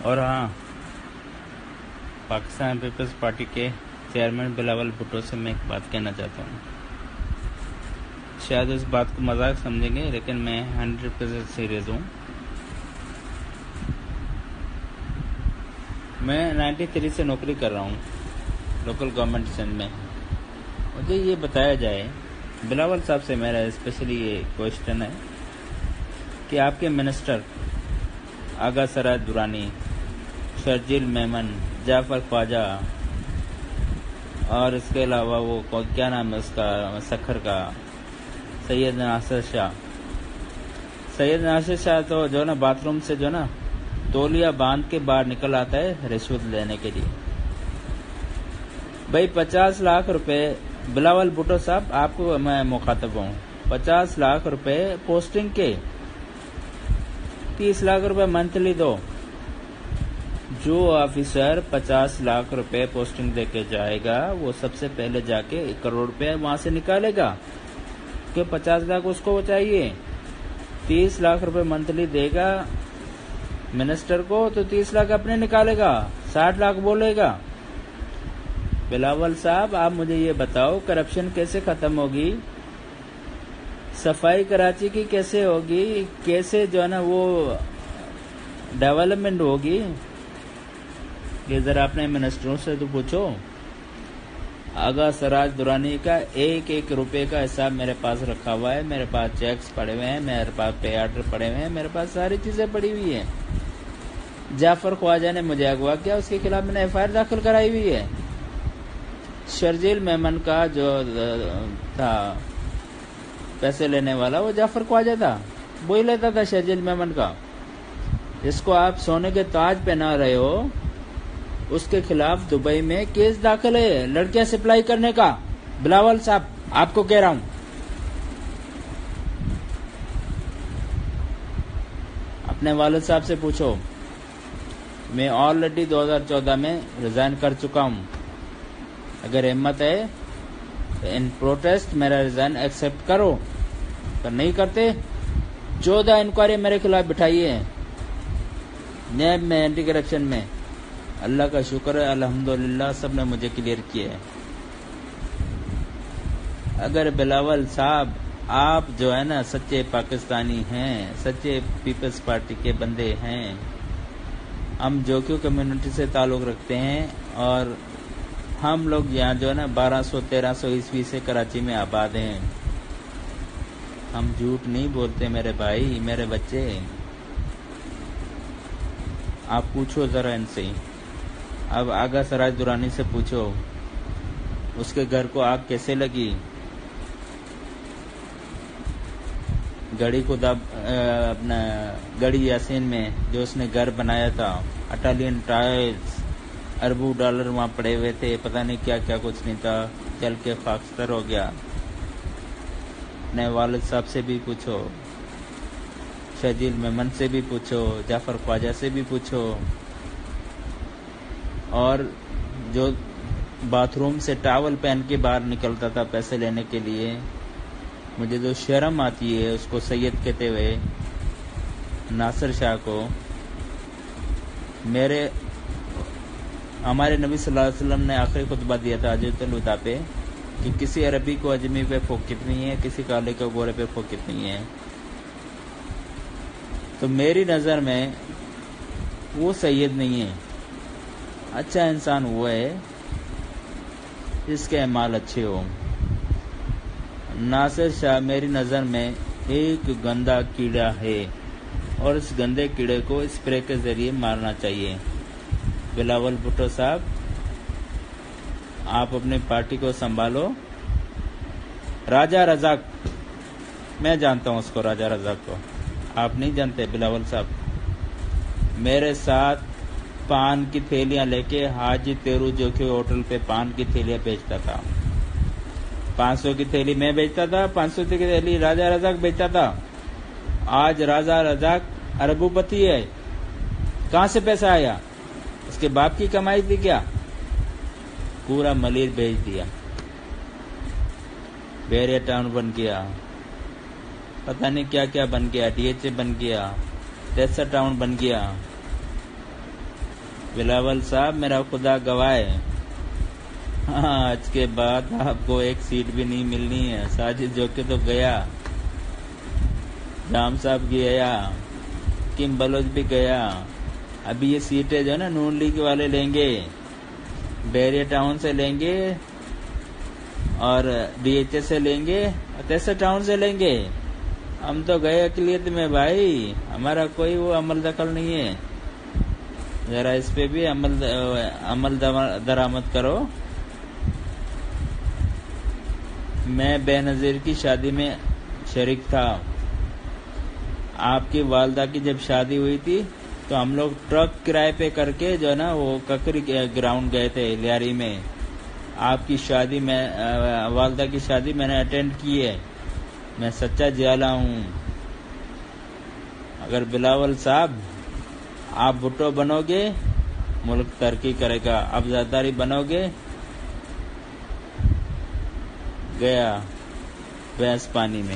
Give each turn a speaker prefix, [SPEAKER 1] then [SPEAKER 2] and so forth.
[SPEAKER 1] اور ہاں، Pakistan Peoples party کے چیئرمین بلاول بھٹو سے میں ایک بات کہنا چاہتا ہوں. شاید اس بات کو مذاق سمجھیں گے، لیکن میں 100% سیریس ہوں. میں 93 سے نوکری کر رہا ہوں لوکل گورنمنٹ سندھ میں. مجھے یہ بتایا جائے، بلاول صاحب سے میرا اسپیشلی یہ کوشچن ہے کہ آپ کے منسٹر آغا سراج درانی، شرجیل میمن، جعفر خواجہ، اور اس کے علاوہ وہ کیا نام ہے اس کا، سکھر کا، سید ناصر شاہ تو جو نا باتھ روم سے جو نا تولیہ باندھ کے باہر نکل آتا ہے رشوت لینے کے لیے. بھائی 50 لاکھ روپے، بلاول بھٹو صاحب آپ کو میں مخاطب ہوں، 50 لاکھ روپے پوسٹنگ کے، 30 لاکھ روپے منتھلی دو. جو آفیسر 50 لاکھ روپے پوسٹنگ دے کے جائے گا وہ سب سے پہلے جا کے 1 کروڑ روپے وہاں سے نکالے گا، کہ 50 لاکھ اس کو چاہیے. 30 لاکھ روپے منتھلی دے گا منسٹر کو تو 30 لاکھ اپنے نکالے گا، 60 لاکھ بولے گا. بلاول صاحب آپ مجھے یہ بتاؤ، کرپشن کیسے ختم ہوگی؟ صفائی کراچی کی کیسے ہوگی؟ کیسے جو ہے نا وہ ڈیولپمنٹ ہوگی؟ یہ ذرا اپنے منسٹروں سے تو پوچھو. آغا سراج درانی کا 1 روپے کا حساب میرے پاس رکھا ہوا ہے، میرے پاس چیکس پڑے ہوئے ہیں، میرے پاس پے آرڈر پڑے ہوئے ہیں، میرے پاس ساری چیزیں پڑی ہوئی ہیں. جعفر خواجہ نے مجھے اغوا کیا، اس کے خلاف میں نے FIR داخل کرائی ہوئی ہے. شرجیل میمن کا جو تھا پیسے لینے والا وہ جعفر خواجہ تھا، وہی لیتا تھا شرجیل میمن کا. جس کو آپ سونے کے تاج پہنا رہے ہو اس کے خلاف دبئی میں کیس داخل ہے لڑکیاں سپلائی کرنے کا. بلاول صاحب آپ کو کہہ رہا ہوں، اپنے والد صاحب سے پوچھو. میں آلریڈی 2014 میں ریزائن کر چکا ہوں. اگر ہمت ہے تو ان پروٹیسٹ میرا ریزائن ایکسپٹ کرو، اگر نہیں کرتے 14 انکوائری میرے خلاف بٹھائیے نیب میں، اینٹی کرپشن میں. اللہ کا شکر ہے، الحمدللہ سب نے مجھے کلیئر کیا ہے. اگر بلاول صاحب آپ جو ہے نا سچے پاکستانی ہیں، سچے پیپلز پارٹی کے بندے ہیں، ہم جوکیو کمیونٹی سے تعلق رکھتے ہیں اور ہم لوگ یہاں جو ہے نا 1200-1300 عیسوی سے کراچی میں آباد ہیں. ہم جھوٹ نہیں بولتے میرے بھائی، میرے بچے. آپ پوچھو ذرا ان سے. اب آغا سراج درانی سے پوچھو اس کے گھر کو آگ کیسے لگی. گڑی کو اپنا گڑی یاسین میں جو اس نے گھر بنایا تھا، اٹالین ٹائلز، اربوں ڈالر وہاں پڑے ہوئے تھے، پتہ نہیں کیا کیا کچھ نہیں تھا، چل کے خاکستر ہو گیا. اپنے والد صاحب سے بھی پوچھو، شرجیل میمن سے بھی پوچھو، جعفر خواجہ سے بھی پوچھو. اور جو باتھ روم سے ٹاول پہن کے باہر نکلتا تھا پیسے لینے کے لیے، مجھے جو شرم آتی ہے اس کو سید کہتے ہوئے، ناصر شاہ کو. ہمارے نبی صلی اللہ علیہ وسلم نے آخری خطبہ دیا تھا حجۃ الوداع پہ کہ کسی عربی کو اجمی پہ فوقیت نہیں ہے، کسی کالے کو گورے پہ فوقیت نہیں ہے. تو میری نظر میں وہ سید نہیں ہے. اچھا انسان وہ ہے جس کے اعمال اچھے ہوں. ناصر شاہ میری نظر میں ایک گندا کیڑا ہے اور اس گندے کیڑے کو اسپرے کے ذریعے مارنا چاہیے. بلاول بھٹو صاحب آپ اپنی پارٹی کو سنبھالو. راجہ رزاق، میں جانتا ہوں اس کو، راجہ رزاق کو آپ نہیں جانتے. بلاول صاحب میرے ساتھ پان کی تھیلیاں لے کے حاجی تیرو جو کہ ہوٹل پہ پان کی تھیلیاں بیچتا تھا. 500 کی تھیلی میں بیچتا تھا، 500 کی تھیلی راجہ رزاق بیچتا تھا. آج راجہ رزاق اربوں پتی ہے. کہاں سے پیسہ آیا؟ اس کے باپ کی کمائی تھی کیا؟ پورا ملیر بیچ دیا، بیریا ٹاؤن بن گیا، پتہ نہیں کیا کیا بن گیا، DHA بن گیا، تیسا ٹاؤن بن گیا. بلاول صاحب میرا خدا گواہ ہے، آج کے بعد آپ کو ایک سیٹ بھی نہیں ملنی ہے۔ ساجد جو کہ تو گیا، جام صاحب گیا، کم بلوچ بھی گیا۔ ابھی یہ سیٹیں جو ہے نا نون لیگ والے لیں گے، بیریا ٹاؤن سے لیں گے اور ڈی ایچ ایس سے لیں گے، تیسر ٹاؤن سے لیں گے۔ ہم تو گئے اقلیت میں بھائی، ہمارا کوئی وہ عمل دخل نہیں ہے۔ ذرا اس پہ بھی عمل درآمد کرو۔ میں بے نظیر کی شادی میں شریک تھا۔ آپ کی والدہ کی جب شادی ہوئی تھی تو ہم لوگ ٹرک کرائے پہ کر کے جو ہے نا وہ ککری گراؤنڈ گئے تھے لیاری میں۔ آپ کی شادی میں والدہ کی شادی میں نے اٹینڈ کی ہے، میں سچا جیالا ہوں۔ اگر بلاول صاحب آپ بھٹو بنو گے ملک ترقی کرے گا، اب زرداری بنو گے گیا بھینس پانی میں۔